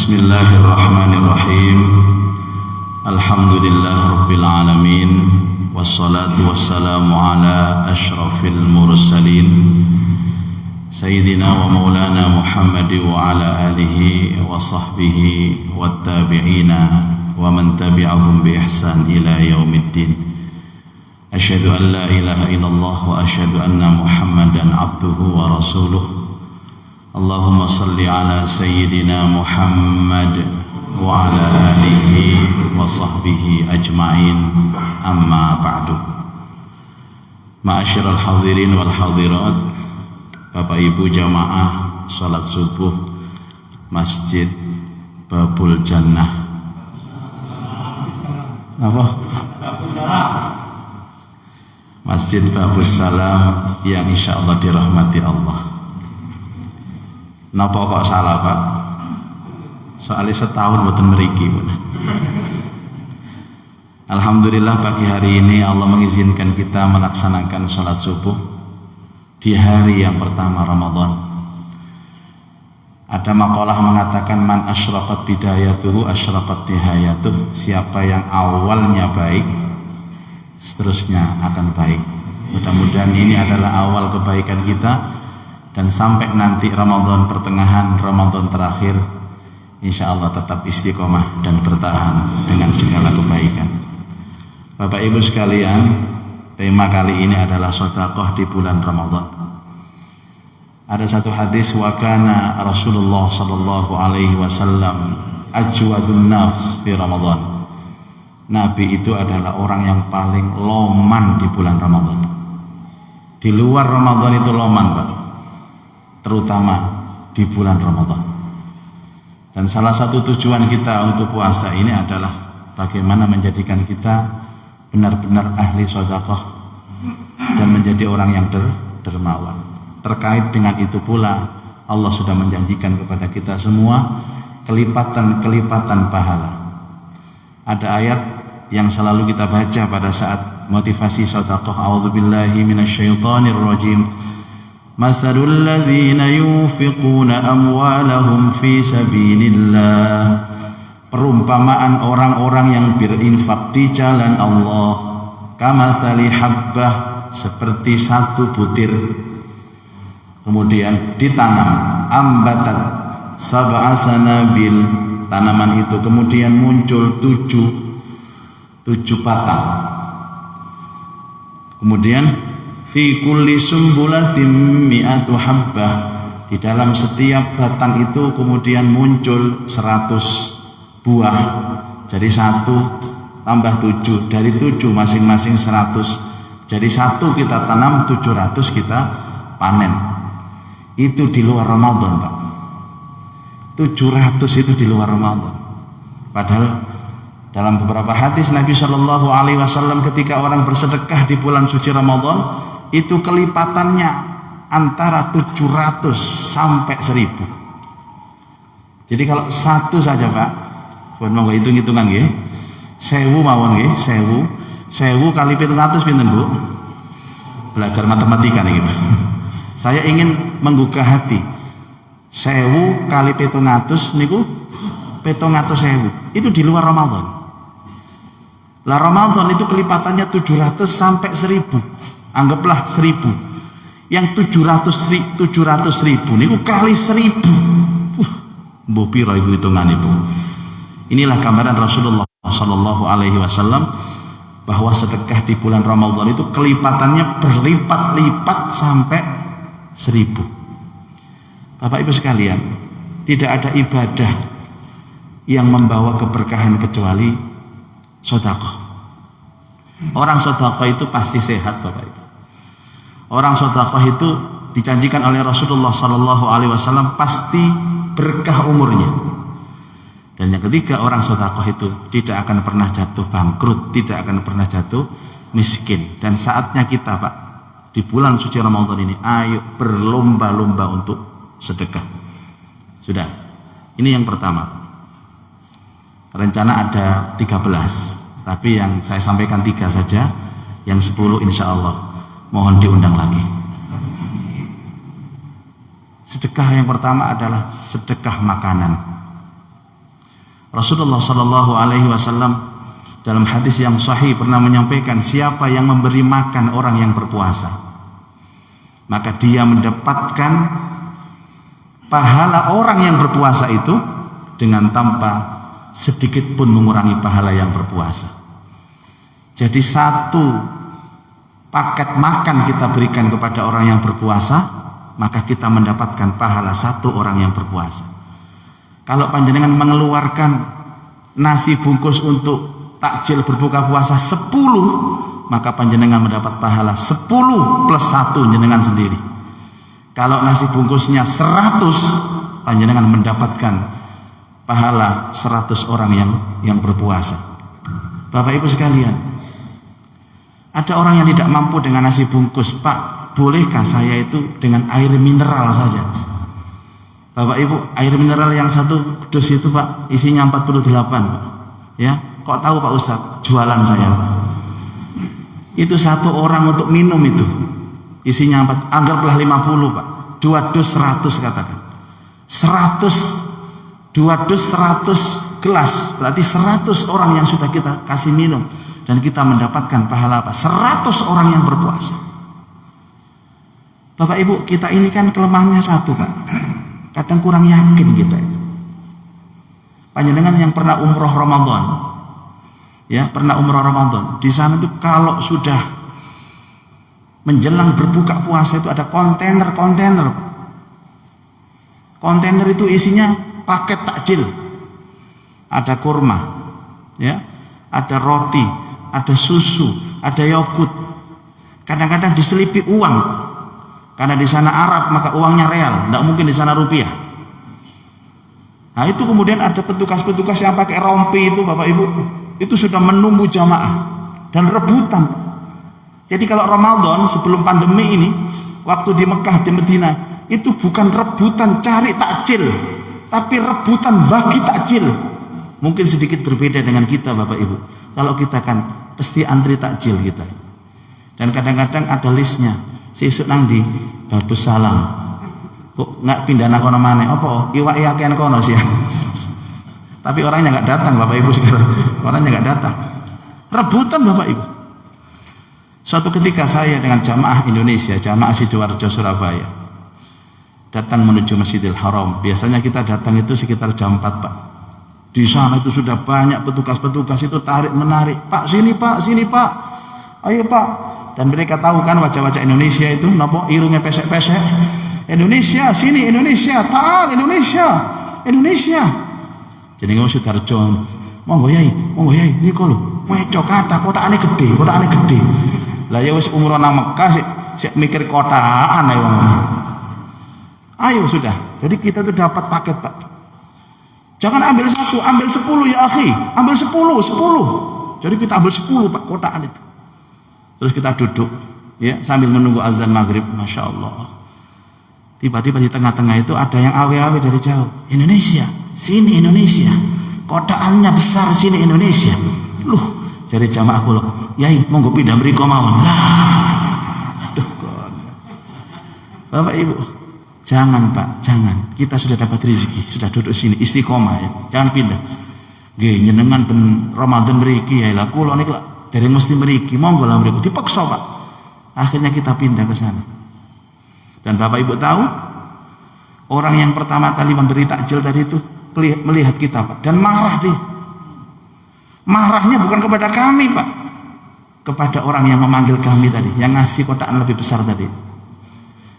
Bismillahirrahmanirrahim. Alhamdulillah Rabbil Alamin. Wassalatu wassalamu ala ashrafil mursalin Sayyidina wa maulana Muhammad wa ala alihi wa sahbihi wa tabi'ina wa man tabi'ahum bi ihsan ila yaumiddin. Asyhadu an la ilaha illallah wa asyhadu anna Muhammadan abduhu wa rasuluh. Allahumma salli ala Sayyidina Muhammad wa ala alihi wa sahbihi ajma'in, amma ba'du. Ma'asyiral hadirin wal hadirat, Bapak Ibu jamaah salat subuh Masjid Babul Jannah. Apa? Masjid Babus Salam yang insyaallah dirahmati Allah. Napa kok salah, Pak? Soalnya setahun mboten mriki. Alhamdulillah pagi hari ini Allah mengizinkan kita melaksanakan salat subuh di hari yang pertama Ramadan. Ada makalah mengatakan man asyraqat bidayatuhu asyraqat nihayatuh. Siapa yang awalnya baik, seterusnya akan baik. Mudah-mudahan ini adalah awal kebaikan kita, dan sampai nanti Ramadan pertengahan, Ramadan terakhir, insya Allah tetap istiqomah dan bertahan dengan segala kebaikan. Bapak Ibu sekalian, tema kali ini adalah sedekah di bulan Ramadan. Ada satu hadis, wa kana Rasulullah sallallahu alaihi wasallam ajwadun nafs fi Ramadan. Nabi itu adalah orang yang paling loman di bulan Ramadan. Di luar Ramadan itu loman, Pak, terutama di bulan Ramadan. Dan salah satu tujuan kita untuk puasa ini adalah bagaimana menjadikan kita benar-benar ahli sedekah dan menjadi orang yang dermawan. Terkait dengan itu pula Allah sudah menjanjikan kepada kita semua kelipatan-kelipatan pahala. Ada ayat yang selalu kita baca pada saat motivasi sedekah. A'udzubillahi minasyaitonir rajim. Masalul ladzina yunfiquna amwalahum fi sabilillah. Perumpamaan orang-orang yang berinfak di jalan Allah, kamasali habbah, seperti satu butir kemudian ditanam, ambatat sab'a sanabil, tanaman itu kemudian muncul tujuh batang. Kemudian fi kulli sumbulatin mi'atu habbah, di dalam setiap batang itu kemudian muncul 100 buah. Jadi 1 tambah 7, dari 7 masing-masing 100. Jadi 1 kita tanam, 700 kita panen. Itu di luar Ramadan, Pak. 700 itu di luar Ramadan. Padahal dalam beberapa hadis Nabi Shallallahu Alaihi Wasallam ketika orang bersedekah di bulan suci Ramadan, itu kelipatannya antara 700 sampai 1000. Jadi kalau satu saja, Pak, buat mau hitung-hitungan nggih, 1000 mawon nggih, 1000 kali 700 pinten, Bu? Belajar matematika nih, Pak. Saya ingin menggugah hati. 1000 kali 700 niku 700.000. Itu di luar Ramadan. Lah Ramadan itu kelipatannya 700 sampai 1000. Anggaplah 1000. Yang 700.000 niku kali 1000. Mbok pira iku hitungan ibu. Inilah gambaran Rasulullah sallallahu alaihi wasallam bahwa sedekah di bulan Ramadan itu kelipatannya berlipat-lipat sampai 1000. Bapak Ibu sekalian, tidak ada ibadah yang membawa keberkahan kecuali sedekah. Orang sedekah itu pasti sehat, Bapak Ibu. Orang sedekah itu dijanjikan oleh Rasulullah sallallahu alaihi wasallam pasti berkah umurnya. Dan yang ketiga, orang sedekah itu tidak akan pernah jatuh bangkrut, tidak akan pernah jatuh miskin. Dan saatnya kita, Pak, di bulan suci Ramadan ini, ayo berlomba-lomba untuk sedekah. Sudah. Ini yang pertama. Rencana ada 13, tapi yang saya sampaikan 3 saja, yang 10 insya Allah mohon diundang lagi. Sedekah yang pertama adalah sedekah makanan. Rasulullah Shallallahu Alaihi Wasallam dalam hadis yang sahih pernah menyampaikan, siapa yang memberi makan orang yang berpuasa, maka dia mendapatkan pahala orang yang berpuasa itu dengan tanpa sedikit pun mengurangi pahala yang berpuasa. Jadi satu paket makan kita berikan kepada orang yang berpuasa, maka kita mendapatkan pahala satu orang yang berpuasa. Kalau panjenengan mengeluarkan nasi bungkus untuk takjil berbuka puasa 10, maka panjenengan mendapat pahala 10 plus 1 jenengan sendiri. Kalau nasi bungkusnya 100, panjenengan mendapatkan pahala 100 orang yang berpuasa. Bapak Ibu sekalian, ada orang yang tidak mampu dengan nasi bungkus. Pak, bolehkah saya itu dengan air mineral saja? Bapak Ibu, air mineral yang satu dus itu Pak, isinya 48 Pak. Ya, kok tahu Pak Ustadz? Jualan saya Pak. Itu satu orang untuk minum itu isinya 4, anggaplah 50 Pak. 2 dus 100 katakan. 2 dus 100 gelas, berarti 100 orang yang sudah kita kasih minum, dan kita mendapatkan pahala apa? 100 orang yang berpuasa. Bapak Ibu, kita ini kan kelemahannya satu Pak, kadang kurang yakin kita itu. Panjenengan yang pernah umroh Ramadan, ya pernah umroh Ramadan, di sana itu kalau sudah menjelang berbuka puasa itu ada kontainer. Kontainer itu isinya paket takjil, ada kurma, ya, ada roti, ada susu, ada yogurt. Kadang-kadang diselipi uang, karena di sana Arab maka uangnya real, tidak mungkin di sana rupiah. Nah itu kemudian ada petugas-petugas yang pakai rompi itu Bapak Ibu, itu sudah menunggu jamaah dan rebutan. Jadi kalau Ramadan sebelum pandemi ini, waktu di Mekah, di Medina, itu bukan rebutan cari takjil, tapi rebutan bagi takjil. Mungkin sedikit berbeda dengan kita Bapak Ibu. Kalau kita kan pasti antri takjil kita. Dan kadang-kadang ada listnya. Sesuk nang di Babus Salam. Kok nggak pindah nang kono maneh? Apa iwak yakin kono sih? Tapi orangnya nggak datang Bapak Ibu sekarang. Orangnya nggak datang. Rebutan Bapak Ibu. Suatu ketika saya dengan jamaah Indonesia, jamaah Sidoarjo Surabaya, datang menuju Masjidil Haram. Biasanya kita datang itu sekitar jam 4 Pak. Di sana itu sudah banyak petugas-petugas itu tarik menarik. Pak sini Pak, sini Pak. Ayo Pak. Dan mereka tahu kan wajah-wajah Indonesia itu, nopo irungnya pesek-pesek. Indonesia, sini Indonesia, taal Indonesia, Indonesia. Jadi nggak usah Sidoarjo. Monggo yai, ini kalau wedo kata kotakane gede. Lah ya wis umroh nang Mekah sik mikir kotaan ae wong. Ayo sudah. Jadi kita tuh dapat paket Pak. Jangan ambil 1, ambil 10 ya akhi. Ambil 10. Jadi kita ambil 10 Pak kotaan itu. Terus kita duduk ya sambil menunggu azan maghrib. Masya Allah. Tiba-tiba di tengah-tengah itu ada yang awe-awe dari jauh. Indonesia, sini Indonesia. Kotaannya besar, sini Indonesia. Loh, jadi jamaah kula, yai monggo pindah mriko mawon. Aduh kon. Bapak Ibu, jangan Pak, jangan. Kita sudah dapat rezeki, sudah duduk sini istiqomah ya. Jangan pindah. Nggih, nyenengan ben Ramadan mriki ya lah kula niku dereng mesti mriki, monggo lah mriko. Dipaksa Pak. Akhirnya kita pindah ke sana. Dan Bapak Ibu tahu, orang yang pertama kali memberi takjil tadi itu melihat kita Pak, dan marah dia. Marahnya bukan kepada kami Pak, kepada orang yang memanggil kami tadi, yang ngasih kotaan lebih besar tadi.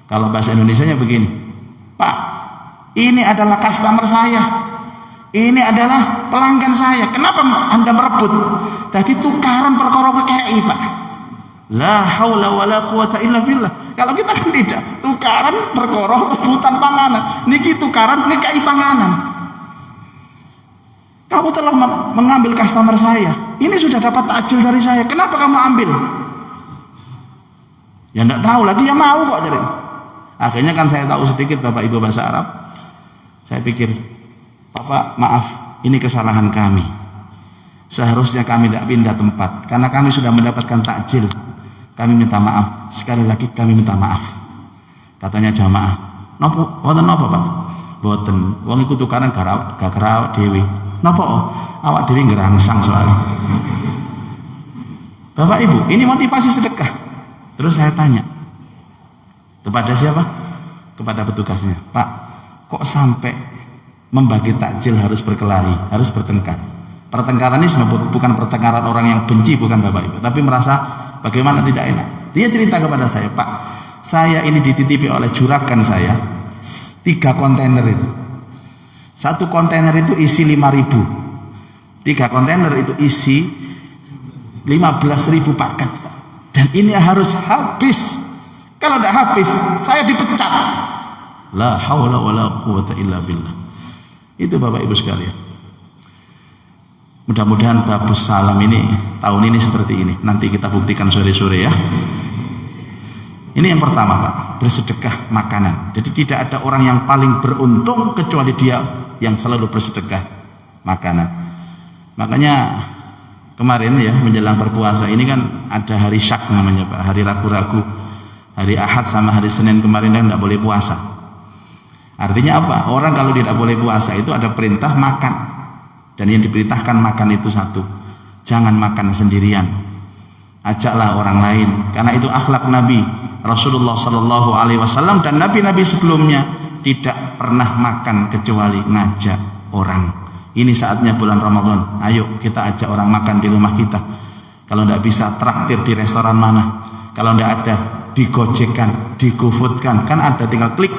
Kalau bahasa Indonesianya begini, Pak, ini adalah customer saya, ini adalah pelanggan saya, kenapa Anda merebut? Tadi tukaran perkara KKI Pak. La haula wala quwata illa billah. Kalau kita kan tidak, tukaran perkara rebutan panganan, niki tukaran KKI panganan. Kamu telah mengambil customer saya. Ini sudah dapat takjil dari saya. Kenapa kamu ambil? Ya enggak tahu lah, dia mau kok jadi. Akhirnya kan saya tahu sedikit Bapak Ibu bahasa Arab. Saya pikir, Bapak maaf, ini kesalahan kami. Seharusnya kami tidak pindah tempat, karena kami sudah mendapatkan takjil. Kami minta maaf. Sekali lagi kami minta maaf. Katanya jamaah. Nopo, wonten napa Pak? Boten. Wong iku tukaran gak kerawak dhewe. Napa? Awak dhewe ngerangsang soalnya. Bapak Ibu, ini motivasi sedekah. Terus saya tanya kepada siapa? Kepada petugasnya. Pak, kok sampai membagi takjil harus berkelahi, harus bertengkar? Pertengkaran ini bukan pertengkaran orang yang benci, bukan Bapak Ibu, tapi merasa bagaimana tidak enak. Dia cerita kepada saya, Pak, saya ini dititipi oleh juragan saya 3 kontainer itu. 1 kontainer itu isi 5.000, 3 kontainer itu isi 15.000 paket, Pak. Dan ini harus habis. Kalau tidak habis, saya dipecat. La haula wala quwwata illa billah. Itu Bapak Ibu sekalian. Mudah-mudahan Babus Salam ini tahun ini seperti ini. Nanti kita buktikan sore-sore ya. Ini yang pertama, Pak, bersedekah makanan. Jadi tidak ada orang yang paling beruntung kecuali dia yang selalu bersedekah makanan. Makanya kemarin ya menjelang berpuasa ini kan ada hari syak namanya, Pak, hari ragu-ragu. Hari Ahad sama hari Senin kemarin kan tidak boleh puasa. Artinya apa? Orang kalau tidak boleh puasa itu ada perintah makan. Dan yang diperintahkan makan itu satu, jangan makan sendirian. Ajaklah orang lain. Karena itu akhlak Nabi Rasulullah Sallallahu Alaihi Wasallam dan nabi-nabi sebelumnya tidak pernah makan kecuali ngajak orang. Ini saatnya bulan Ramadan. Ayo kita ajak orang makan di rumah kita. Kalau tidak bisa traktir di restoran mana. Kalau tidak ada digojekkan, digofutkan. Kan ada, tinggal klik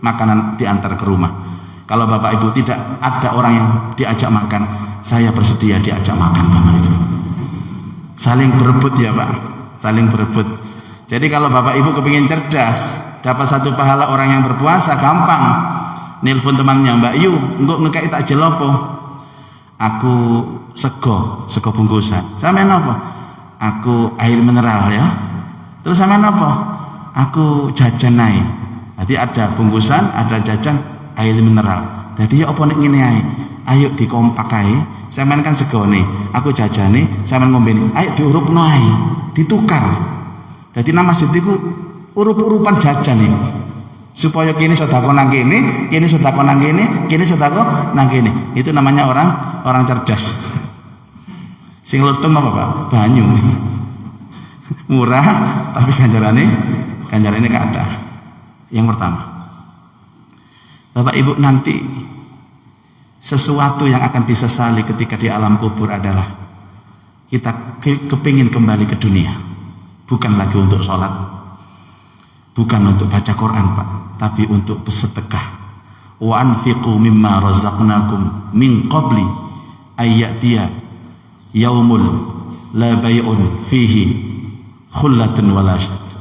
makanan diantar ke rumah. Kalau Bapak Ibu tidak ada orang yang diajak makan, saya bersedia diajak makan, Bapak Ibu. Saling berebut ya, Pak. Saling berebut. Jadi kalau Bapak Ibu kepingin cerdas, dapat 1 pahala orang yang berpuasa, gampang. Nelpon temannya, Mbak Yu, engkau ngekei takjil apa? Aku sego bungkusan. Sampean apa? Aku air mineral ya. Terus sampean apa? Aku jajan naik. Jadi ada bungkusan, ada jajan, air mineral. Jadi ya apa nek ngene ae? Ayo dikompak ae. Sampean kan sego nih, aku jajane, sampean ngombe nih. Ayo diurupno ae, ditukar. Jadi nama situ urup-urupan jajan nih. Supaya kini sedekah nang kene, kini sedekah nang kene, kini sedekah nang kene. Itu namanya orang cerdas. Sing lutung apa, Pak? Banyu. Murah tapi ganjarannya gak ada. Yang pertama, Bapak Ibu, nanti sesuatu yang akan disesali ketika di alam kubur adalah kita kepingin kembali ke dunia, bukan lagi untuk sholat, bukan untuk baca Quran, Pak, tapi untuk bersedekah. Wa anfiqu mimma razaqnakum min qabli ayyatiya yaumul la bay'un fihi khullatun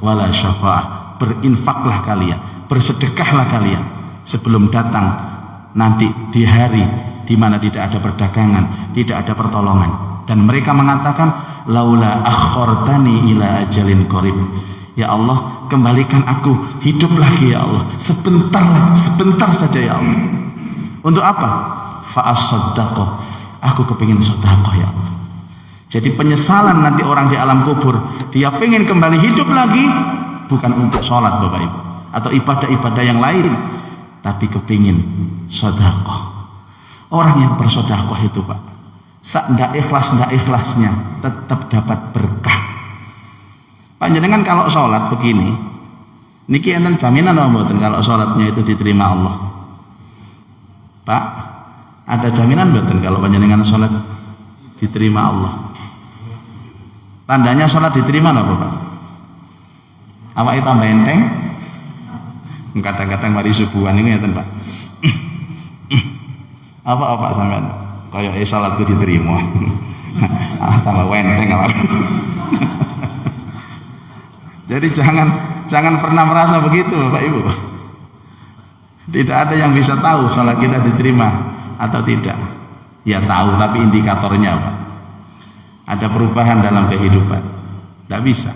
wala syafa'ah. Berinfaklah kalian, bersedekahlah kalian sebelum datang nanti di hari di mana tidak ada perdagangan, tidak ada pertolongan. Dan mereka mengatakan, laula akhortani ila ajalin qarib. Ya Allah, kembalikan aku hidup lagi ya Allah, sebentar saja ya Allah. Untuk apa? Fa'asaddaqo, aku kepingin sedekah ya Allah. Jadi penyesalan nanti orang di alam kubur, dia pengen kembali hidup lagi, bukan untuk sholat Bapak Ibu atau ibadah-ibadah yang lain, tapi kepingin sedekah. Orang yang bersedekah itu, Pak, ndak ikhlasnya tetap dapat berkah. Panjenengan kalau sholat begini, niki enten jaminan apa mboten kalau sholatnya itu diterima Allah? Pak, ada jaminan mboten kalau panjenengan sholat diterima Allah? Tandanya sholat diterima apa, Pak? Awake tambah enteng. Kadang-kadang mari subuhan ini ya, Pak. Apa sampean? Kayak salatku diterima. Tambah enteng apa? Jadi jangan pernah merasa begitu, Bapak Ibu. Tidak ada yang bisa tahu salat kita diterima atau tidak. Ya tahu, tapi indikatornya, Pak. Ada perubahan dalam kehidupan. Tidak bisa.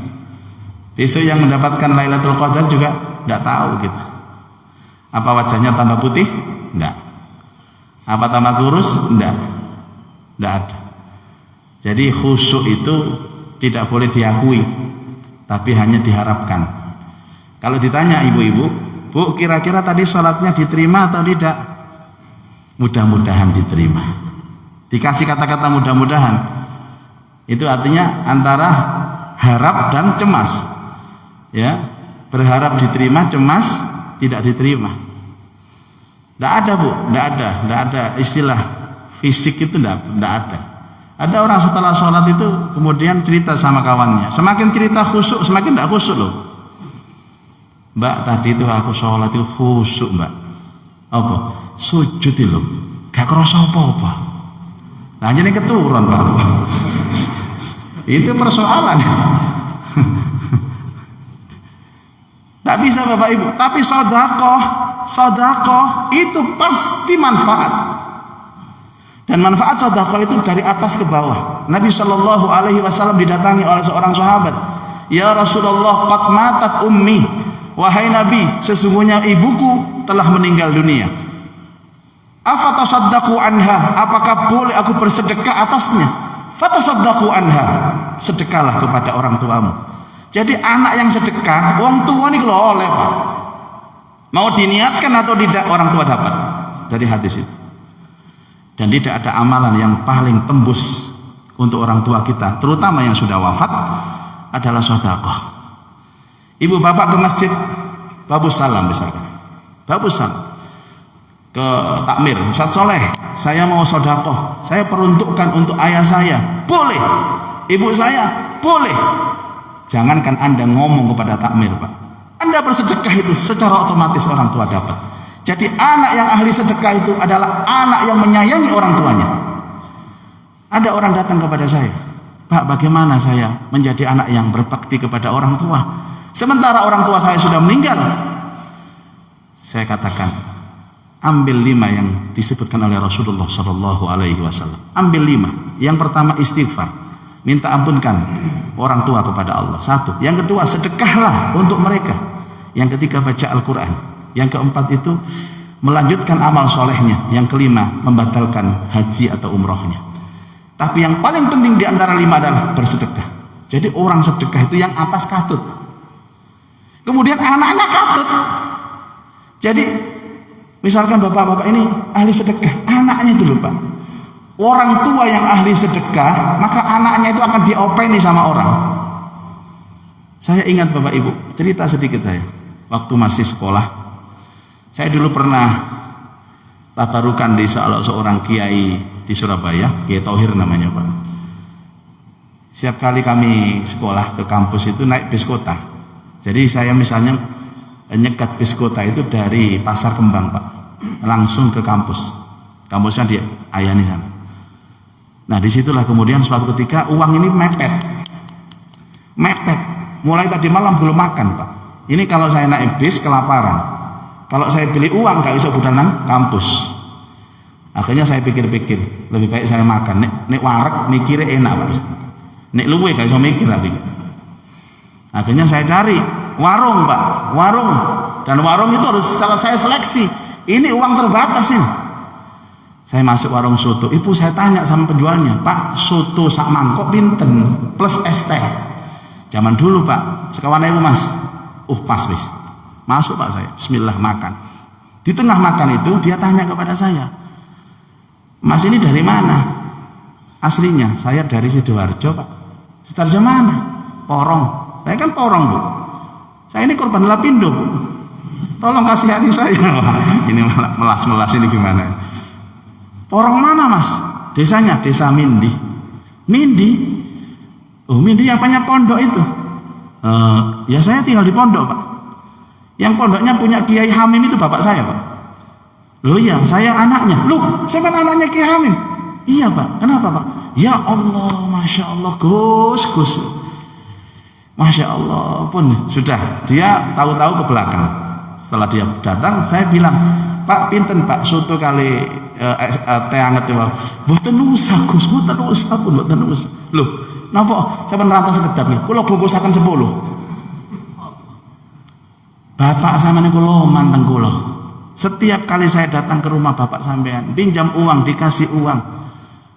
Besok yang mendapatkan Lailatul Qadar juga tidak tahu kita. Apa wajahnya tambah putih? Tidak. Apa tambah kurus? Tidak. Tidak ada. Jadi khusyuk itu tidak boleh diakui, tapi hanya diharapkan. Kalau ditanya ibu-ibu, Bu, kira-kira tadi sholatnya diterima atau tidak? Mudah-mudahan diterima. Dikasih kata-kata mudah-mudahan. Itu artinya antara harap dan cemas. Ya, berharap diterima, cemas tidak diterima. Tidak ada Bu, tidak ada istilah fisik itu tidak ada. Ada orang setelah sholat itu kemudian cerita sama kawannya. Semakin cerita khusyuk, semakin tidak khusyuk loh. Mbak, tadi itu aku sholat itu khusyuk Mbak. Apa? Sujud itu loh. Gak kerasa apa-apa. Nah jadi keturun Pak. Itu persoalan. Tak bisa Bapak Ibu. Tapi sodakoh itu pasti manfaat. Dan manfaat sodakoh itu dari atas ke bawah. Nabi Shallallahu Alaihi Wasallam didatangi oleh seorang sahabat. Ya Rasulullah, qad matat ummi. Wahai Nabi, sesungguhnya ibuku telah meninggal dunia. Afatasaddaqu anha, apakah boleh aku bersedekah atasnya? Fatasaddaqu anha, sedekahlah kepada orang tuamu. Jadi anak yang sedekah, orang tua ini kalau oleh Pak. Mau diniatkan atau tidak orang tua dapat. Dari hadis itu. Dan tidak ada amalan yang paling tembus untuk orang tua kita, terutama yang sudah wafat, adalah sedekah. Ibu bapak ke masjid Babus Salam misalkan, Babus Salam ke takmir, Ustaz Soleh, saya mau sedekah, saya peruntukkan untuk ayah saya, boleh. Ibu saya, boleh. Jangankan Anda ngomong kepada takmir Pak, Anda bersedekah itu secara otomatis orang tua dapat. Jadi anak yang ahli sedekah itu adalah anak yang menyayangi orang tuanya. Ada orang datang kepada saya, Pak, bagaimana saya menjadi anak yang berbakti kepada orang tua sementara orang tua saya sudah meninggal? Saya katakan, ambil 5 yang disebutkan oleh Rasulullah Shallallahu Alaihi Wasallam. Ambil 5. Yang pertama istighfar, minta ampunkan orang tua kepada Allah. 1. Yang kedua sedekahlah untuk mereka. Yang ketiga baca Al-Quran. Yang keempat itu melanjutkan amal solehnya. Yang kelima membatalkan haji atau umrohnya. Tapi yang paling penting di antara 5 adalah bersedekah. Jadi orang sedekah itu yang atas katut. Kemudian anaknya katut. Jadi misalkan bapak-bapak ini ahli sedekah, anaknya dulu Pak. Orang tua yang ahli sedekah, maka anaknya itu akan diopeni sama orang. Saya ingat Bapak Ibu, cerita sedikit saya. Waktu masih sekolah, saya dulu pernah tabarukan di salah seorang kiai di Surabaya, Kiai Thohir namanya Pak. Setiap kali kami sekolah ke kampus itu naik bis kota. Jadi saya misalnya nyekat bis kota itu dari Pasar Kembang Pak, langsung ke kampus. Kampusnya di Ayani sana. Nah disitulah kemudian suatu ketika uang ini mepet. Mulai tadi malam belum makan Pak. Ini kalau saya naik bis kelaparan. Kalau saya beli uang gak bisa budanan kampus. Akhirnya saya pikir-pikir, lebih baik saya makan. Nek warak mikirnya enak Pak. Nek luwe gak bisa mikir lagi. Akhirnya saya cari warung Pak, warung. Dan warung itu harus saya seleksi. Ini uang terbatas ini. Saya masuk warung soto. Ibu saya tanya sama penjualnya, Pak, soto sak mangkok pinten plus es teh. Zaman dulu Pak, sekawan ibu Mas. Pas wis. Masuk Pak saya. Bismillah makan. Di tengah makan itu dia tanya kepada saya, Mas ini dari mana? Aslinya saya dari Sidoarjo Pak. Sidoarjo mana? Porong. Saya kan Porong Bu. Saya ini korban Lapindo Bu. Tolong kasihani saya. Ini melas-melas ini gimana? Porong mana Mas? Desanya Desa Mindi. Mindi? Oh Mindi yang punya pondok itu. Ya saya tinggal di pondok Pak. Yang pondoknya punya Kiai Hamim itu bapak saya Pak. Loh iya saya anaknya. Loh saya kan anaknya Kiai Hamim. Iya Pak. Kenapa Pak? Ya Allah, Masya Allah Gus. Masya Allah pun sudah. Dia tahu-tahu ke belakang. Setelah dia datang saya bilang, Pak pinten Pak soto kali teh anget ya Pak. Mboten usah Gus, mboten usah pun, mboten usah. Loh napa sampean rantas kedap niku kula bungkusaken 10. Bapak sama niku loman teng kula. Setiap kali saya datang ke rumah bapak sampean, pinjam uang, dikasih uang.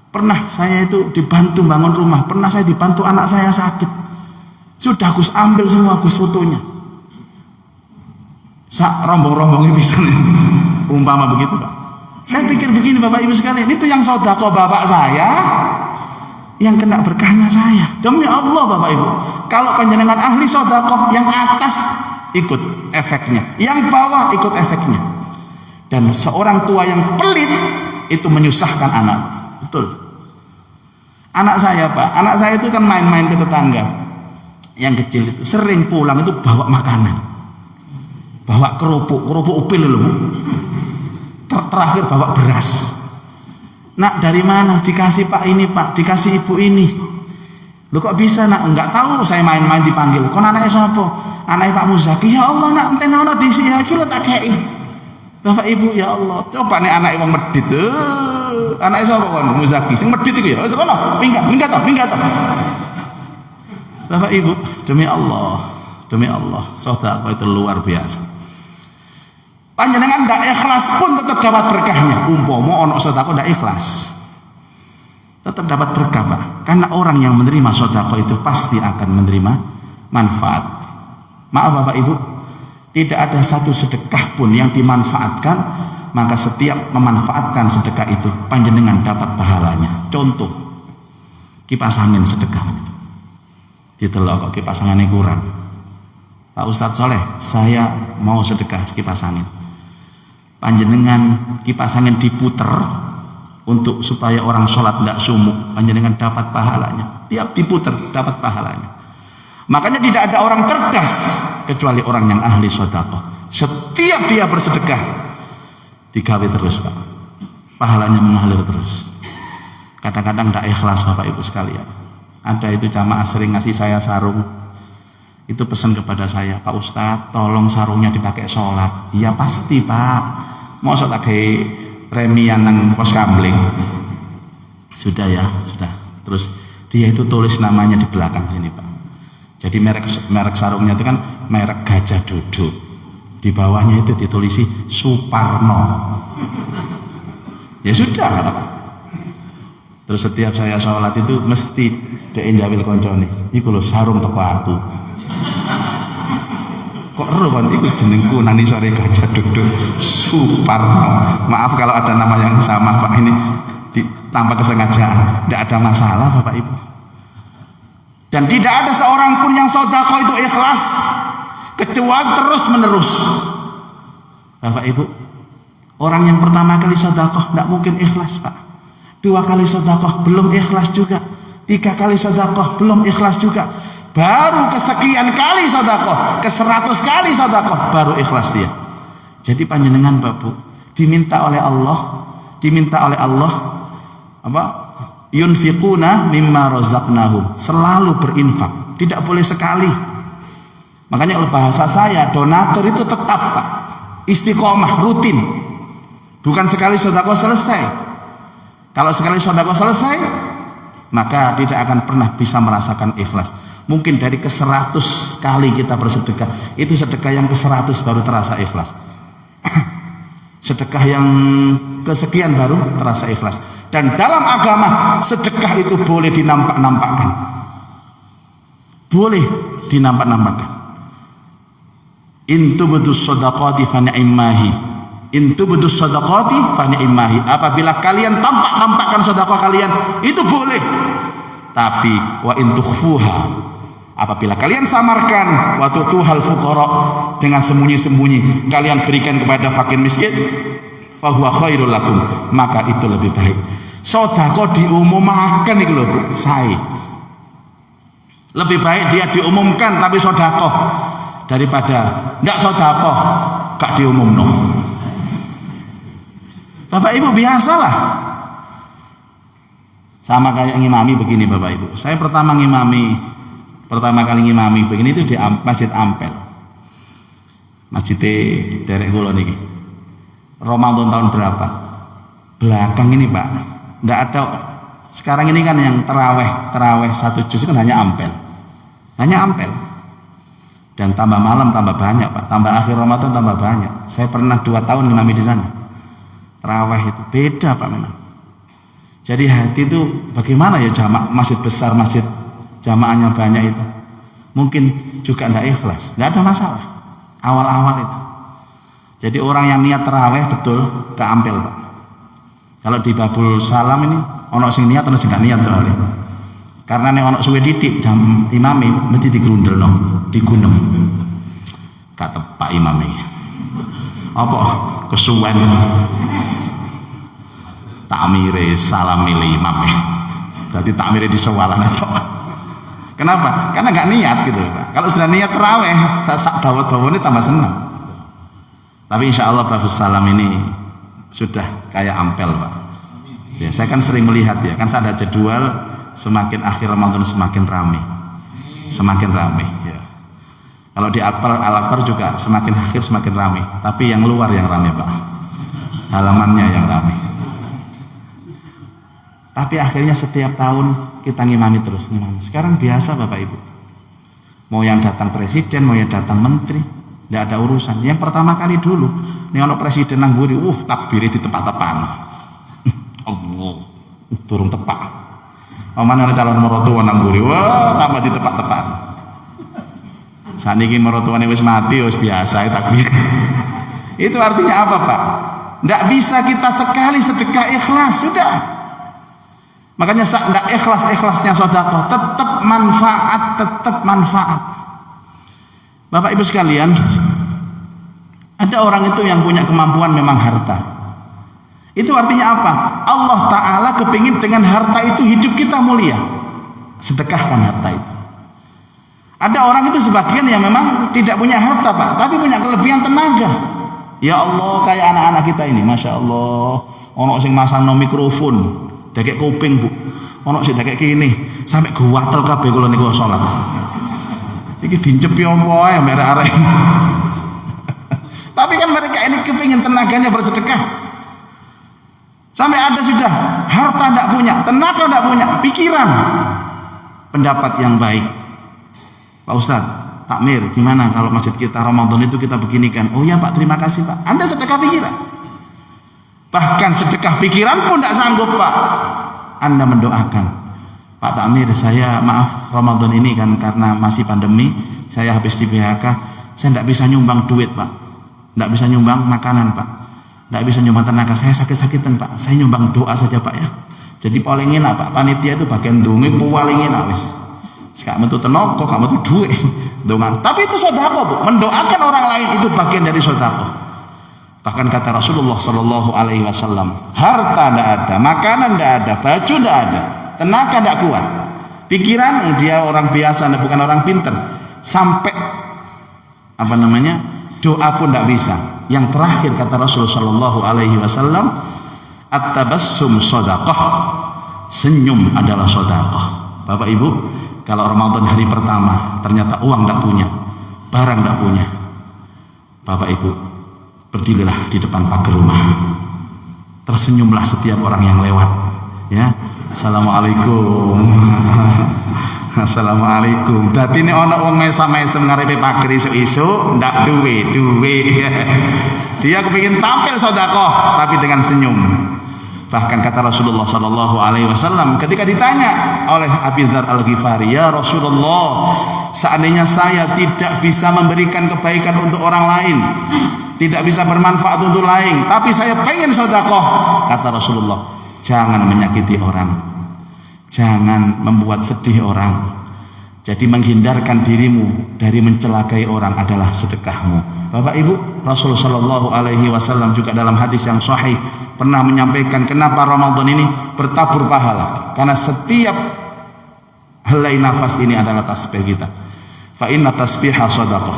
Pernah saya itu dibantu bangun rumah, pernah saya dibantu anak saya sakit. Sudah Gus ambil semua Gus fotonya. Sak rombong-rombongnya bisa nih. Umpama begitu Pak. Saya pikir begini Bapak Ibu sekalian, itu yang sedekah bapak saya, yang kena berkahnya saya. Demi Allah Bapak Ibu, kalau panjenengan ahli sedekah, yang atas ikut efeknya, yang bawah ikut efeknya. Dan seorang tua yang pelit itu menyusahkan anak. Betul. Anak saya Pak, anak saya itu kan main-main ke tetangga. Yang kecil itu sering pulang itu bawa makanan, bawa kerupuk upil loh. Terakhir bawa beras. Nak dari mana? Dikasih Pak ini Pak, dikasih ibu ini. Lu kok bisa nak? Enggak tahu, saya main-main dipanggil. Kon anaknya siapa? Anaknya Pak Muzaki. Ya Allah nak enten ana disi ya iki lho tak kei. Bapak Ibu ya Allah, coba nih anak wong medit. Anaknya siapa kon? Muzaki. Sing medit iku ya. Wis kono, minggat to. Bapak Ibu, demi Allah, sedekah itu luar biasa. Panjenengan ndak ikhlas pun tetap dapat berkahnya. Umpama ono sedekah ndak ikhlas, tetap dapat berkah Pak. Karena orang yang menerima sedekah itu pasti akan menerima manfaat. Maaf Bapak Ibu, tidak ada satu sedekah pun yang dimanfaatkan, maka setiap memanfaatkan sedekah itu panjenengan dapat pahalanya. Contoh, kipas angin sedekah. Ditelok kok kipas anginnya kurang. Pak Ustadz Soleh, saya mau sedekah kipas angin. Panjenengan kipas angin diputer untuk supaya orang sholat tidak sumuk, panjenengan dapat pahalanya. Tiap diputer dapat pahalanya. Makanya tidak ada orang cerdas kecuali orang yang ahli sedekah. Setiap dia bersedekah digawe terus Pak, pahalanya mengalir terus. Kadang-kadang tidak ikhlas Bapak Ibu sekalian. Ada itu jamaah sering ngasih saya sarung, itu pesan kepada saya, Pak Ustadz tolong sarungnya dipakai sholat. Iya pasti Pak, mau sholat kayak remian nang pos kamling. Sudah ya, sudah. Terus dia itu tulis namanya di belakang sini Pak. Jadi merek sarungnya itu kan merek Gajah Duduk. Di bawahnya itu ditulisi Suparno. Ya sudah Pak. Terus setiap saya sholat itu mesti njawil koncone, iku lho sarung teko aku. Kok ero kan iku jenengku nani sore Gajah Duduk Suparno. Maaf kalau ada nama yang sama Pak, ini tanpa kesengajaan, tidak ada masalah Bapak Ibu. Dan tidak ada seorang pun yang sedekah itu ikhlas kecuali terus menerus. Bapak Ibu, orang yang pertama kali sedekah tidak mungkin ikhlas Pak. 2 kali sedekah belum ikhlas juga. 3 kali sedekah belum ikhlas juga. Baru kesekian kali sedekah, ke 100 kali sedekah baru ikhlas dia. Jadi panjenengan Bapak Bu, diminta oleh Allah apa? Yunfiquna mimma razaqnahum, selalu berinfak, tidak boleh sekali. Makanya bahasa saya, donatur itu tetap Pak, istiqomah, rutin. Bukan sekali sedekah selesai. Kalau sekali sedekah selesai, maka tidak akan pernah bisa merasakan ikhlas. Mungkin dari ke 100 kali kita bersedekah, itu sedekah yang ke 100 baru terasa ikhlas. Sedekah yang kesekian baru terasa ikhlas. Dan dalam agama sedekah itu boleh dinampak-nampakkan. Boleh dinampak-nampakkan. In tubdu shadaqati fa ni'mahi. In tubdu shadaqati fa ni'mahi. Apabila kalian tampak-nampakkan sedekah kalian, itu boleh. Tapi wa in tukhfuha, apabila kalian samarkan, wa tutuhal fuqara, dengan sembunyi-sembunyi kalian berikan kepada fakir miskin, fa huwa khairul lakum, maka itu lebih baik. Sedekah diumumkan itu lho Bu, saya. Lebih baik dia diumumkan tapi sedekah daripada enggak sedekah gak diumumno. Bapak Ibu biasalah. Sama kayak ngimami begini Bapak Ibu. Saya pertama kali ngimami begini itu di Masjid Ampel. Masjid derek kula niki. Ramadan tahun berapa? Belakang ini Pak. Enggak ada. Sekarang ini kan yang terawih 1 juz kan hanya Ampel. Hanya Ampel. Dan tambah malam tambah banyak Pak. Tambah akhir Ramadan tambah banyak. Saya pernah 2 tahun ngimami di sana. Terawih itu beda Pak memang. Jadi hati itu bagaimana ya, jamaah masjid besar, masjid jamaahnya banyak itu. Mungkin juga tidak ikhlas. Tidak ada masalah. Awal-awal itu. Jadi orang yang niat terawih betul ke Ampel Pak. Kalau di babul salam ini ono sing niat ono sing gak niat soalnya. Karena nek ono suwe titik jam imame mesti digrundelno, digunem. Gak tepak imame. Apa kesuwen takmire salam milih imame. Berarti takmire disewalan itu. Kenapa? Karena gak niat gitu Pak. Kalau sudah niat terawih, sak dawa-dawa ini tambah senang. Tapi insya Allah babul salam ini sudah kayak ampel Pak. Ya, saya kan sering melihat ya, kan saya ada jadwal semakin akhir Ramadan semakin ramai, ya. Kalau di Al-Akbar juga semakin akhir semakin ramai, tapi yang luar yang ramai Pak, halamannya yang ramai. Tapi akhirnya setiap tahun kita ngimami terus. Sekarang biasa Bapak Ibu, mau yang datang presiden, mau yang datang menteri, tidak ada urusan. Yang pertama kali dulu, ini ono presiden nang mburi, takbiri di tepat-tepan. Allah, turun tepak. Mana ada calon mertua nang mburi, tambah di tepat-tepan. Saat ini mertuanya wis mati, wis biasa takbir. Itu artinya apa Pak? Tidak bisa kita sekali sedekah ikhlas, sudah. Makanya tidak ikhlas-ikhlasnya sedekah, tetap manfaat. Bapak Ibu sekalian, ada orang itu yang punya kemampuan memang harta. Itu artinya apa? Allah Ta'ala kepingin dengan harta itu hidup kita mulia. Sedekahkan harta itu. Ada orang itu sebagian yang memang tidak punya harta Pak, tapi punya kelebihan tenaga. Ya Allah, kayak anak-anak kita ini, Masya Allah. Ono sing masang mikrofon, dekek kuping Bu. Ono sing dekek kini, sampai guwatel kabeh kula niku salat. Iki dincepi apa ya merek-arek. Tapi kan mereka ini kepingin tenaganya bersedekah. Sampai ada sudah harta tidak punya, tenaga tidak punya, pikiran, pendapat yang baik. Pak Ustadz, takmir, gimana kalau masjid kita Ramadan itu kita beginikan? Oh ya Pak, terima kasih Pak. Anda sedekah pikiran. Bahkan sedekah pikiran pun tidak sanggup Pak. Anda mendoakan, Pak Takmir, saya maaf Ramadan ini kan karena masih pandemi, saya habis di PHK, saya tidak bisa nyumbang duit Pak, tidak bisa nyumbang makanan Pak, tidak bisa nyumbang tenaga, saya sakit-sakitan Pak, saya nyumbang doa saja Pak ya. Jadi paling enak Pak, panitia itu bagian dungi paling enak wis. Sekarang itu tenaga, kamu itu duit, dongan. Tapi itu sedekah Bu, mendoakan orang lain itu bagian dari sedekah. Bahkan kata Rasulullah Shallallahu Alaihi Wasallam, harta tidak ada, makanan tidak ada, baju tidak ada, tenaga tidak kuat, pikiran dia orang biasa, bukan orang pinter, sampai doa pun tidak bisa. Yang terakhir kata Rasulullah Shallallahu Alaihi Wasallam, at-tabassum sedekah, senyum adalah sedekah. Bapak Ibu, kalau Ramadan hari pertama ternyata uang tidak punya, barang tidak punya, Bapak Ibu, berdirilah di depan pagar rumah, tersenyumlah setiap orang yang lewat, ya. Assalamualaikum. Assalamualaikum. Dadi nek ana wong mesam-mesem ngarepe pagar isu-isu ndak duwe. Dia kepingin tampil sedekah tapi dengan senyum. Bahkan kata Rasulullah Sallallahu Alaihi Wasallam ketika ditanya oleh Abi Dzar Al-Ghifari, ya Rasulullah, seandainya saya tidak bisa memberikan kebaikan untuk orang lain, tidak bisa bermanfaat untuk lain, tapi saya pengen sedekah, kata Rasulullah, jangan menyakiti orang, jangan membuat sedih orang. Jadi menghindarkan dirimu dari mencelakai orang adalah sedekahmu. Bapak Ibu, Rasulullah Shallallahu Alaihi Wasallam juga dalam hadis yang sahih pernah menyampaikan kenapa Ramadan ini bertabur pahala, karena setiap helai nafas ini adalah tasbih kita. Fa inna tasbiha shadaqah,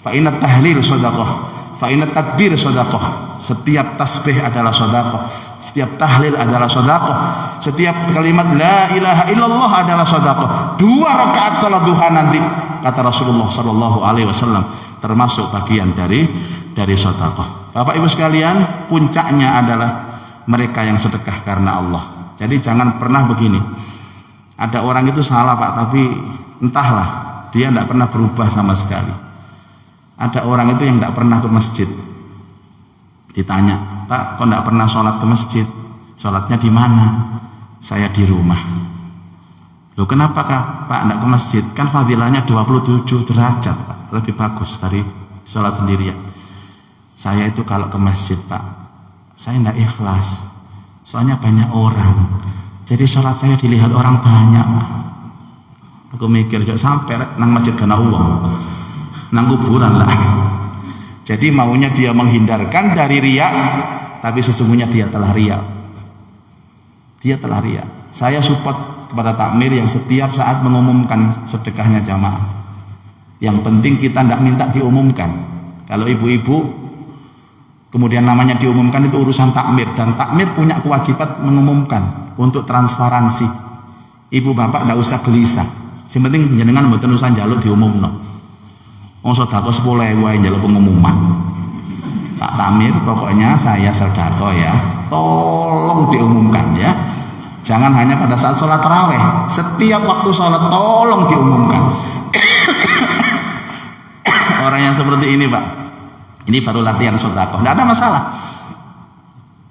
fa inna tahlil shadaqah, fa inna takbir shadaqah. Setiap tasbih adalah sedekah, setiap tahlil adalah sedekah, setiap kalimat la ilaha illallah adalah sedekah. 2 rakaat salat duha nanti kata Rasulullah Sallallahu Alaihi Wasallam termasuk bagian dari sedekah. Bapak Ibu sekalian, puncaknya adalah mereka yang sedekah karena Allah. Jadi jangan pernah begini, ada orang itu salah Pak, tapi entahlah dia tidak pernah berubah sama sekali. Ada orang itu yang tidak pernah ke masjid. Ditanya, Pak, kok tidak pernah sholat ke masjid? Sholatnya di mana? Saya di rumah. Loh kenapa Kak? Pak, tidak ke masjid? Kan fadilahnya 27 derajat Pak, lebih bagus dari sholat sendirian. Saya itu kalau ke masjid Pak, saya tidak ikhlas. Soalnya banyak orang. Jadi sholat saya dilihat orang banyak. Aku mikir jangan sampai nang masjid karena uang, nang kuburan lah. Jadi maunya dia menghindarkan dari riya, tapi sesungguhnya dia telah riya. Dia telah riya. Saya support kepada takmir yang setiap saat mengumumkan sedekahnya jamaah. Yang penting kita tidak minta diumumkan. Kalau ibu-ibu kemudian namanya diumumkan itu urusan takmir, dan takmir punya kewajiban mengumumkan untuk transparansi. Ibu bapak tidak usah gelisah. Yang penting jenengan mboten usah njaluk diumumno. Wong sedekah 10.000 wae njaluk pengumuman. Pak Tamir, pokoknya saya sedekah ya. Tolong diumumkan ya. Jangan hanya pada saat sholat tarawih. Setiap waktu sholat tolong diumumkan. Orang yang seperti ini Pak, ini baru latihan sedekah, tidak ada masalah.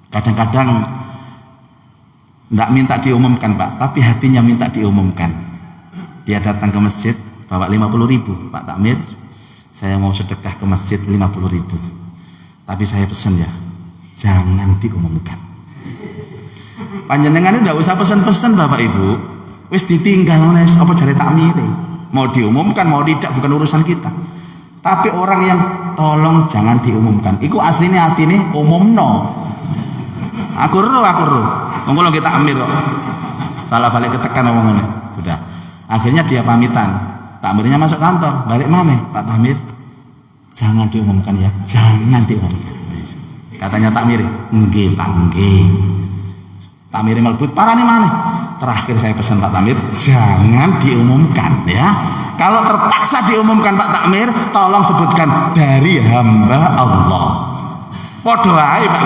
Kadang-kadang tidak minta diumumkan Pak, tapi hatinya minta diumumkan. Dia datang ke masjid bawa 50.000, Pak Takmir, saya mau sedekah ke masjid 50.000. Tapi saya pesan ya, jangan diumumkan. Panjenengan itu tidak usah pesan-pesan Bapak Ibu, wis ditinggal nes, apa jare takmir. Mau diumumkan mau tidak bukan urusan kita. Tapi orang yang tolong jangan diumumkan. Iku aslinya hati ini umumno. Aku ro. Monggo lho kita amir kok. Balik ketekan omongannya. Sudah. Akhirnya dia pamitan. Takmirnya masuk kantor. Balik mana? Pak Takmir, jangan diumumkan ya. Jangan diumumkan. Katanya takmir, nggih Pak, nggih. Takmir melebut, parane mana? Terakhir saya pesan Pak Takmir, jangan diumumkan ya. Kalau terpaksa diumumkan Pak Takmir, tolong sebutkan dari hamba Allah. Podo ae Pak.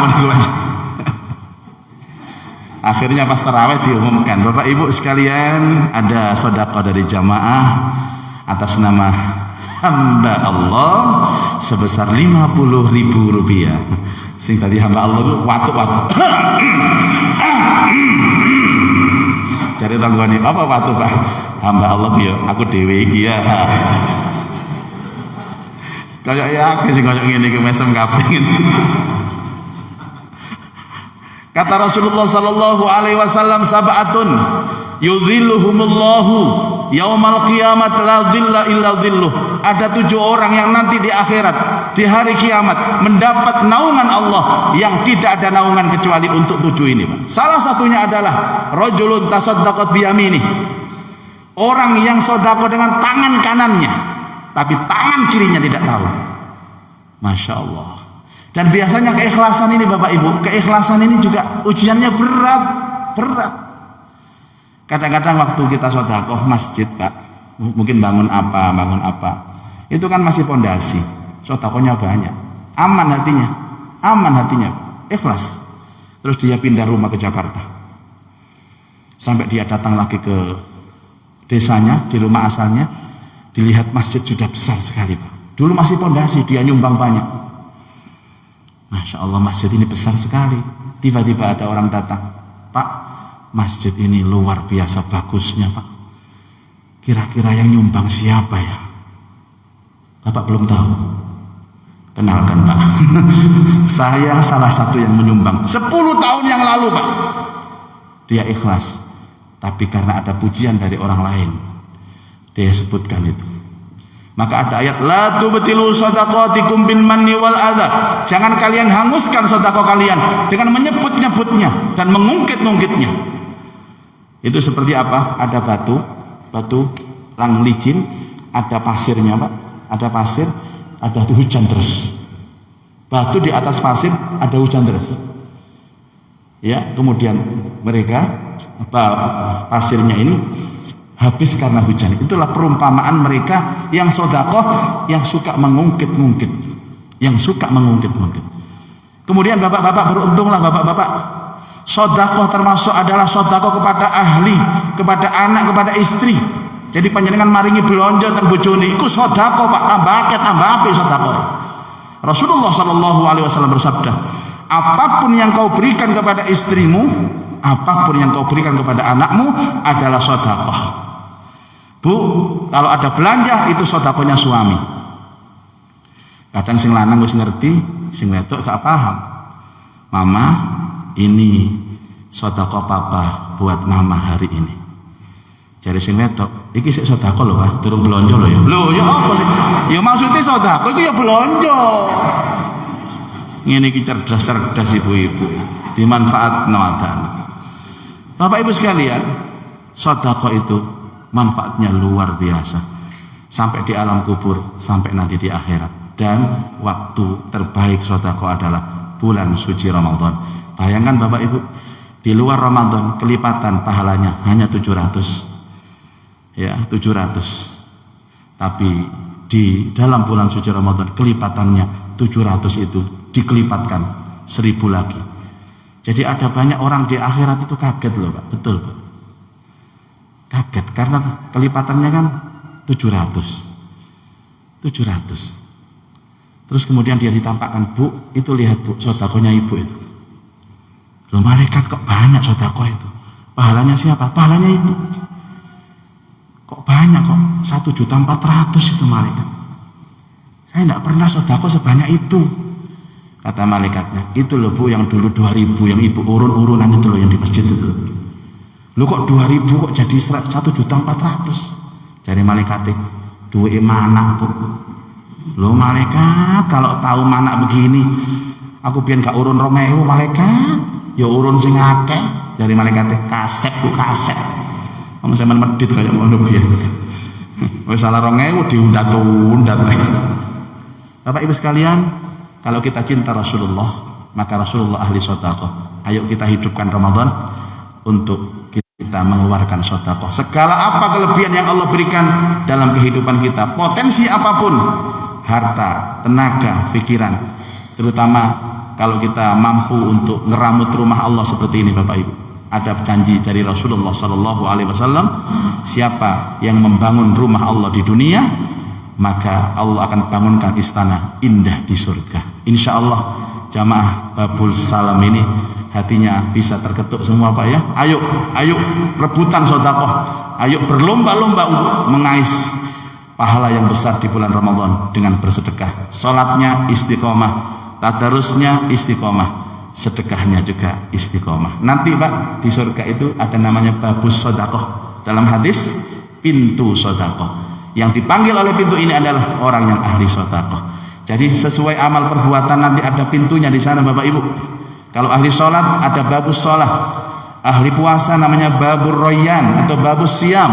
Akhirnya pas tarawih diumumkan, Bapak Ibu sekalian, ada sedekah dari jamaah atas nama hamba Allah sebesar 50.000 rupiah. Sing tadi hamba Allah itu watu-watu. Cari tanggane apa watu Pak? Hamba Allah ya, aku dewe iki ya. Kayak ya aku sing koyo ngene iki mesem kabeh ngene. Kata Rasulullah sallallahu alaihi wasallam, sab'atun yudhilluhumullahu yaumal qiyamat la dhilla illa dhilluh. Ada 7 orang yang nanti di akhirat, di hari kiamat mendapat naungan Allah yang tidak ada naungan kecuali untuk 7 ini Pak. Salah satunya adalah rajulun tasaddaqat biyamini. Orang yang sedekah dengan tangan kanannya, tapi tangan kirinya tidak tahu. Masya Allah. Dan biasanya keikhlasan ini Bapak Ibu, keikhlasan ini juga ujiannya berat. Kadang-kadang waktu kita sedekah masjid Pak, mungkin bangun apa, itu kan masih pondasi, sedekahnya banyak, aman hatinya, ikhlas. Terus dia pindah rumah ke Jakarta, sampai dia datang lagi ke desanya, di rumah asalnya, dilihat masjid sudah besar sekali Pak. Dulu masih pondasi, dia nyumbang banyak. Masya Allah, masjid ini besar sekali. Tiba-tiba ada orang datang, Pak, masjid ini luar biasa bagusnya Pak. Kira-kira yang nyumbang siapa ya? Bapak belum tahu. Kenalkan Pak. Saya salah satu yang menyumbang 10 tahun yang lalu Pak. Dia ikhlas. Tapi karena ada pujian dari orang lain, dia sebutkan itu. Maka ada ayat, la tubtilu shadaqatikum bil manni wal adha. Jangan kalian hanguskan sedekah kalian dengan menyebut-nyebutnya dan mengungkit-ungkitnya. Itu seperti apa? Ada batu lang licin, ada pasirnya Pak. Ada pasir, ada hujan deras. Batu di atas pasir, ada hujan deras. Ya, kemudian mereka pasirnya ini habis karena hujan. Itulah perumpamaan mereka yang sedekah, yang suka mengungkit-ungkit, Kemudian bapak-bapak beruntunglah bapak-bapak. Sedekah termasuk adalah sedekah kepada ahli, kepada anak, kepada istri. Jadi panjenengan maringi belanja teng bojone iku sedekah Pak, tambah apik sedekah. Rasulullah sallallahu alaihi wasallam bersabda, apapun yang kau berikan kepada istrimu, apapun yang kau berikan kepada anakmu adalah sedekah. Bu, kalau ada belanja itu sedekahnya suami. Kadang sing lanang wis ngerti, sing wedok gak paham. Mama, ini sedekah papa buat mama hari ini. Jare sing wedok, iki sik sedekah lho, Pak, durung blonjo lho ya. Lho ya apa sih? Ya maksudnya sedekah iku ya blonjo. Ngene iki cerdas-cerdas ibu-ibu. Dimanfaatno adan. Bapak Ibu sekalian, sedekah itu manfaatnya luar biasa. Sampai di alam kubur, sampai nanti di akhirat. Dan waktu terbaik sedekah adalah bulan suci Ramadan. Bayangkan Bapak Ibu, di luar Ramadan kelipatan pahalanya hanya 700. Ya, 700. Tapi di dalam bulan suci Ramadan kelipatannya 700 itu dikelipatkan 1000 lagi. Jadi ada banyak orang di akhirat itu kaget loh Pak, betul Pak. Kaget karena kelipatannya kan 700. Terus kemudian dia ditampakkan, Bu, itu lihat Bu, sedekahnya ibu itu. Loh malaikat kok banyak sedekah itu? Pahalanya siapa? Pahalanya ibu. Kok banyak kok? 1.400.000 itu malaikat. Saya tidak pernah sedekah sebanyak itu. Kata malaikatnya, itu loh Bu yang dulu 2.000 yang ibu urun-urunan itu loh yang di masjid itu. Lu kok 2.000 kok jadi 1.400.000? Jadi malaikatnya, duwe mana Bu? Lo malaikat kalau tahu mana begini, aku biar gak urun 2.000 malaikat, ya urun sing akeh. Jadi malaikatnya kasep Bu, kasep. Kamu sampean medit kayak ngono piye. Wis salah 2.000 diundat-undat. Bapak Ibu sekalian, kalau kita cinta Rasulullah, maka Rasulullah ahli sedekah. Ayo kita hidupkan Ramadan untuk kita mengeluarkan sedekah. Segala apa kelebihan yang Allah berikan dalam kehidupan kita, potensi apapun, harta, tenaga, pikiran, terutama kalau kita mampu untuk ngeramut rumah Allah seperti ini Bapak Ibu. Ada janji dari Rasulullah Sallallahu Alaihi Wasallam, siapa yang membangun rumah Allah di dunia, maka Allah akan bangunkan istana indah di surga. Insya Allah jamaah Babul Salam ini hatinya bisa terketuk semua Pak ya. Ayo rebutan sedekah. Ayo berlomba-lomba untuk mengais pahala yang besar di bulan Ramadan dengan bersedekah. Salatnya istiqomah, tadarusnya istiqomah, sedekahnya juga istiqomah. Nanti Pak di surga itu ada namanya babus sedekah. Dalam hadis pintu sedekah. Yang dipanggil oleh pintu ini adalah orang yang ahli sedekah. Jadi sesuai amal perbuatan nanti ada pintunya di sana Bapak Ibu. Kalau ahli sholat ada babus sholat, ahli puasa namanya babur royan atau babus siam,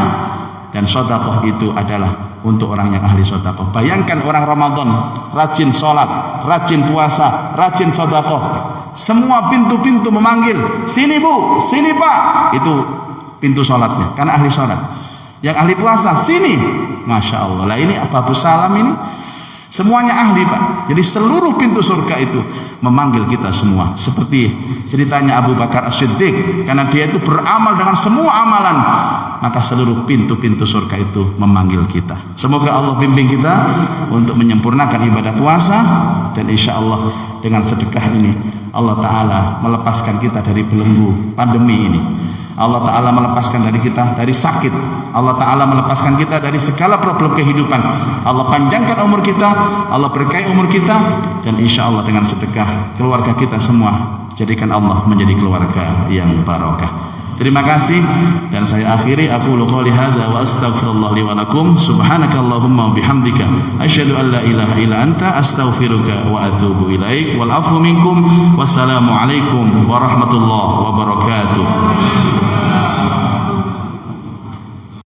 dan sedekah itu adalah untuk orang yang ahli sedekah. Bayangkan orang Ramadan rajin sholat, rajin puasa, rajin sedekah, semua pintu-pintu memanggil, sini Bu, sini Pak, itu pintu sholatnya karena ahli sholat. Yang ahli puasa sini, masya Allah. Lah ini babus salam ini semuanya ahli Pak. Jadi seluruh pintu surga itu memanggil kita semua. Seperti ceritanya Abu Bakar As-Siddiq, karena dia itu beramal dengan semua amalan, maka seluruh pintu-pintu surga itu memanggil kita. Semoga Allah bimbing kita untuk menyempurnakan ibadah puasa, dan insya Allah dengan sedekah ini Allah Ta'ala melepaskan kita dari belenggu pandemi ini. Allah Ta'ala melepaskan dari kita dari sakit. Allah Ta'ala melepaskan kita dari segala problem kehidupan. Allah panjangkan umur kita, Allah berkahi umur kita, dan insya Allah dengan sedekah keluarga kita semua jadikan Allah menjadi keluarga yang barokah. Terima kasih, dan saya akhiri aku qouli hadza wa astaghfirullah li wa lakum. Subhanakallahumma wa bihamdika asyhadu an la ilaha illa anta astaghfiruka wa atubu ilaik. Wal afu minkum. Wassalamu alaikum warahmatullahi wabarakatuh.